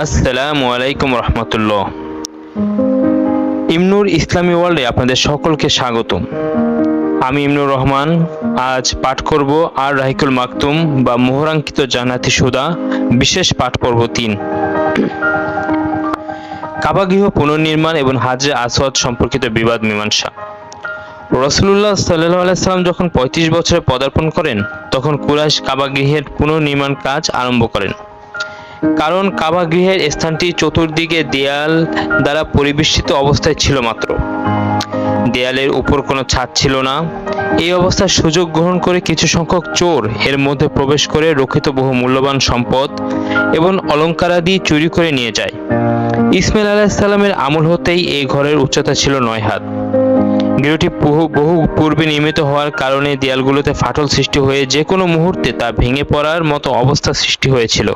আসসালামু আলাইকুম রহমতুল্লাহ। ইমনুর ইসলামী ওয়ার্ল্ডে আপনাদের সকলকে স্বাগতম। আমি ইমনুর রহমান। আজ পাঠ করব আর রাহিকুল মাকতুম বা মোহরাঙ্কিত জান্নাতি সুদা বিশেষ পাঠ পর্ব ৩। কাবা গৃহ পুনর্নির্মাণ এবং হাজরে আসওয়াদ সম্পর্কিত বিবাদ মীমাংসা। রাসূলুল্লাহ সাল্লাল্লাহু আলাইহি সাল্লাম যখন ৩৫ বছরে পদার্পণ করেন, তখন কুরাইশ কাবা গৃহের পুনর্নির্মাণ কাজ আরম্ভ করেন। কারণ কাবা গৃহের স্থানটি চতুর্দিকে দেয়াল দ্বারা পরিবেষ্টিত অবস্থায় ছিল মাত্র। দেয়ালের উপর কোনো ছাদ ছিল না। এই অবস্থার সুযোগ গ্রহণ করে কিছু সংখ্যক চোর এর মধ্যে প্রবেশ করে রক্ষিত বহু মূল্যবান সম্পদ এবং অলঙ্কারাদি চুরি করে নিয়ে যায়। ইসমাইল আলাইহিস সালামের আমল হতেই এই ঘরের উচ্চতা ছিল ৯ হাত। গৃহটি বহু পূর্বে নির্মিত হওয়ার কারণে দেয়ালগুলোতে ফাটল সৃষ্টি হয়ে যে কোনো মুহূর্তে তা ভেঙে পড়ার মতো অবস্থা সৃষ্টি হয়েছিল।